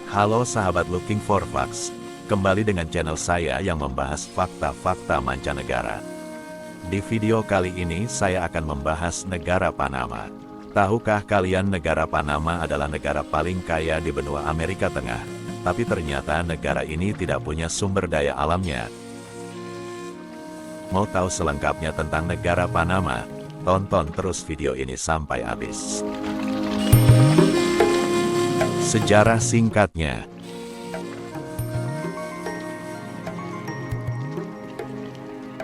Halo sahabat Looking for Facts, kembali dengan channel saya yang membahas fakta-fakta mancanegara. Di video kali ini saya akan membahas negara Panama. Tahukah kalian negara Panama adalah negara paling kaya di benua Amerika Tengah? Tapi ternyata negara ini tidak punya sumber daya alamnya. Mau tahu selengkapnya tentang negara Panama? Tonton terus video ini sampai habis. Sejarah singkatnya.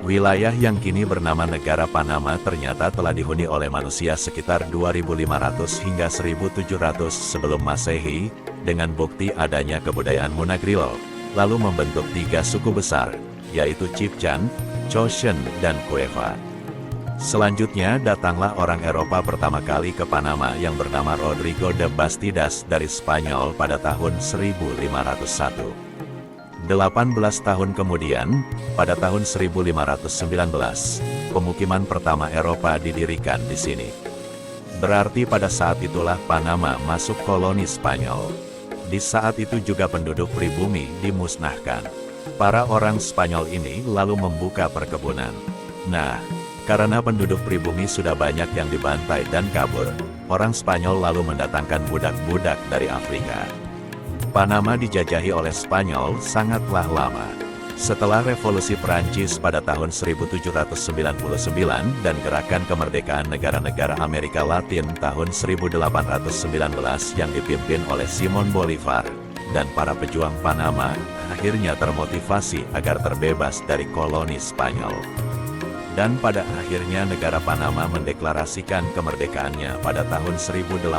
Wilayah yang kini bernama negara Panama ternyata telah dihuni oleh manusia sekitar 2500 hingga 1700 sebelum Masehi, dengan bukti adanya kebudayaan Monagrilo, lalu membentuk 3 suku besar, yaitu Chibchan, Chocen, dan Cueva. Selanjutnya datanglah orang Eropa pertama kali ke Panama yang bernama Rodrigo de Bastidas dari Spanyol pada tahun 1501. 18 tahun kemudian, pada tahun 1519, pemukiman pertama Eropa didirikan di sini. Berarti pada saat itulah Panama masuk koloni Spanyol. Di saat itu juga penduduk pribumi dimusnahkan. Para orang Spanyol ini lalu membuka perkebunan. Nah, karena penduduk pribumi sudah banyak yang dibantai dan kabur, orang Spanyol lalu mendatangkan budak-budak dari Afrika. Panama dijajahi oleh Spanyol sangatlah lama. Setelah Revolusi Perancis pada tahun 1799 dan gerakan kemerdekaan negara-negara Amerika Latin tahun 1819 yang dipimpin oleh Simon Bolivar, dan para pejuang Panama akhirnya termotivasi agar terbebas dari koloni Spanyol. Dan pada akhirnya negara Panama mendeklarasikan kemerdekaannya pada tahun 1821.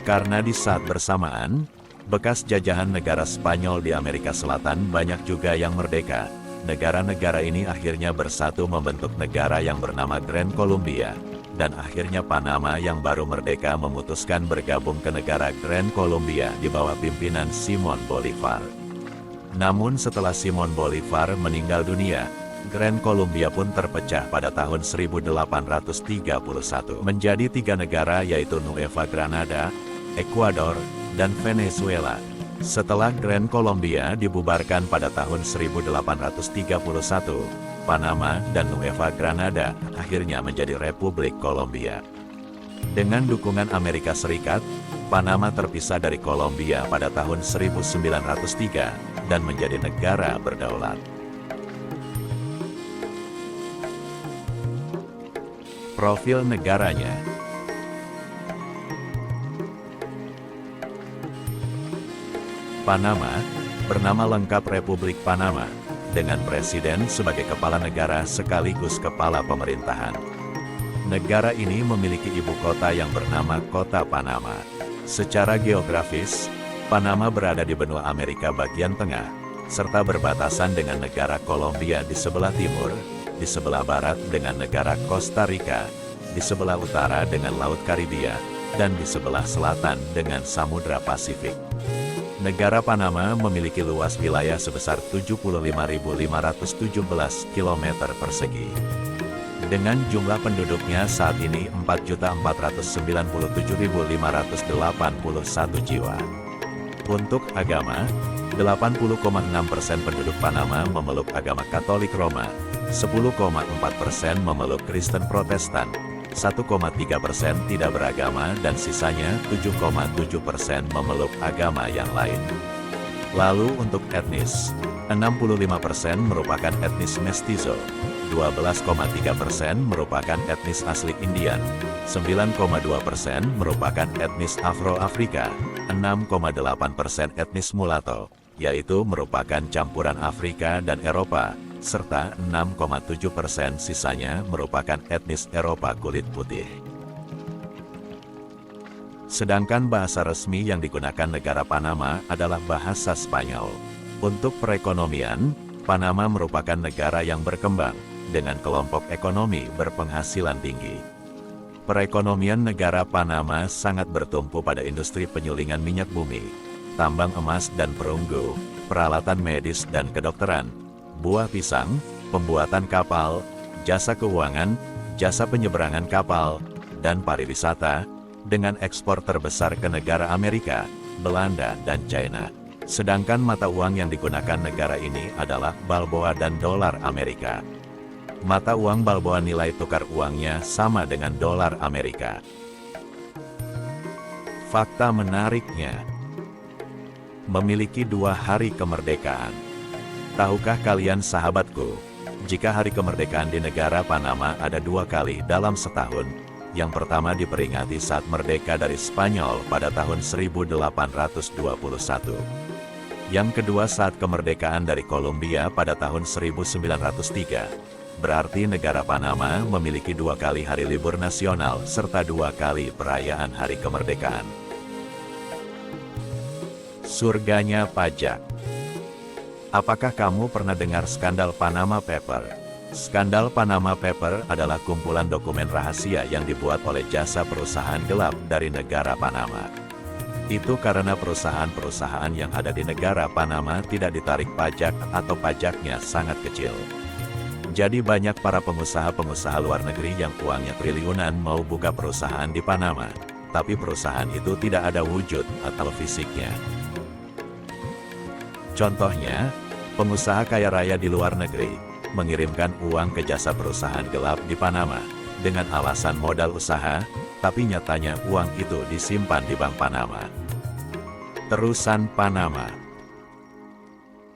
Karena di saat bersamaan, bekas jajahan negara Spanyol di Amerika Selatan banyak juga yang merdeka. Negara-negara ini akhirnya bersatu membentuk negara yang bernama Gran Colombia, dan akhirnya Panama yang baru merdeka memutuskan bergabung ke negara Gran Colombia di bawah pimpinan Simon Bolivar. Namun setelah Simon Bolivar meninggal dunia, Gran Colombia pun terpecah pada tahun 1831 menjadi 3 negara, yaitu Nueva Granada, Ekuador, dan Venezuela. Setelah Gran Colombia dibubarkan pada tahun 1831, Panama dan Nueva Granada akhirnya menjadi Republik Kolombia. Dengan dukungan Amerika Serikat, Panama terpisah dari Kolombia pada tahun 1903 dan menjadi negara berdaulat. Profil negaranya. Panama, bernama lengkap Republik Panama, dengan presiden sebagai kepala negara sekaligus kepala pemerintahan. Negara ini memiliki ibu kota yang bernama Kota Panama. Secara geografis, Panama berada di benua Amerika bagian tengah, serta berbatasan dengan negara Kolombia di sebelah timur, di sebelah barat dengan negara Costa Rica, di sebelah utara dengan Laut Karibia, dan di sebelah selatan dengan Samudra Pasifik. Negara Panama memiliki luas wilayah sebesar 75.517 km persegi. Dengan jumlah penduduknya saat ini 4.497.581 jiwa. Untuk agama, 80,6% penduduk Panama memeluk agama Katolik Roma, 10,4% memeluk Kristen Protestan, 1,3% tidak beragama, dan sisanya 7,7% memeluk agama yang lain. Lalu untuk etnis, 65% merupakan etnis mestizo, 12,3% merupakan etnis asli Indian, 9,2% merupakan etnis Afro-Afrika, 6,8% etnis mulatto, yaitu merupakan campuran Afrika dan Eropa, serta 6,7% sisanya merupakan etnis Eropa kulit putih. Sedangkan bahasa resmi yang digunakan negara Panama adalah bahasa Spanyol. Untuk perekonomian, Panama merupakan negara yang berkembang, dengan kelompok ekonomi berpenghasilan tinggi. Perekonomian negara Panama sangat bertumpu pada industri penyulingan minyak bumi, tambang emas dan perunggu, peralatan medis dan kedokteran, buah pisang, pembuatan kapal, jasa keuangan, jasa penyeberangan kapal, dan pariwisata, dengan ekspor terbesar ke negara Amerika, Belanda, dan China. Sedangkan mata uang yang digunakan negara ini adalah balboa dan dolar Amerika. Mata uang balboa nilai tukar uangnya sama dengan dolar Amerika. Fakta menariknya, memiliki 2 hari kemerdekaan. Tahukah kalian sahabatku, jika hari kemerdekaan di negara Panama ada 2 kali dalam setahun? Yang pertama diperingati saat merdeka dari Spanyol pada tahun 1821. Yang kedua saat kemerdekaan dari Kolombia pada tahun 1903. Berarti negara Panama memiliki 2 kali hari libur nasional serta 2 kali perayaan hari kemerdekaan. Surganya pajak. Apakah kamu pernah dengar skandal Panama Paper? Skandal Panama Paper adalah kumpulan dokumen rahasia yang dibuat oleh jasa perusahaan gelap dari negara Panama. Itu karena perusahaan-perusahaan yang ada di negara Panama tidak ditarik pajak atau pajaknya sangat kecil. Jadi banyak para pengusaha-pengusaha luar negeri yang uangnya triliunan mau buka perusahaan di Panama, tapi perusahaan itu tidak ada wujud atau fisiknya. Contohnya, pengusaha kaya raya di luar negeri mengirimkan uang ke jasa perusahaan gelap di Panama dengan alasan modal usaha, tapi nyatanya uang itu disimpan di Bank Panama. Terusan Panama.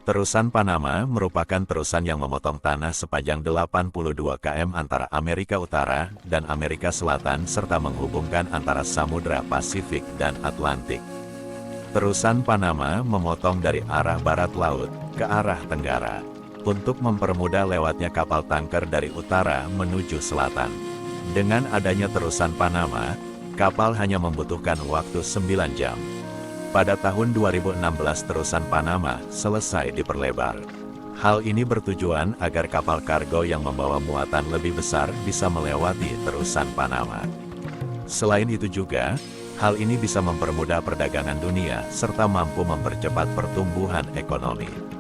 Terusan Panama merupakan terusan yang memotong tanah sepanjang 82 km antara Amerika Utara dan Amerika Selatan serta menghubungkan antara Samudra Pasifik dan Atlantik. Terusan Panama memotong dari arah barat laut ke arah tenggara untuk mempermudah lewatnya kapal tanker dari utara menuju selatan. Dengan adanya terusan Panama, kapal hanya membutuhkan waktu 9 jam. Pada tahun 2016 terusan Panama selesai diperlebar. Hal ini bertujuan agar kapal kargo yang membawa muatan lebih besar bisa melewati terusan Panama. Selain itu juga, hal ini bisa mempermudah perdagangan dunia serta mampu mempercepat pertumbuhan ekonomi.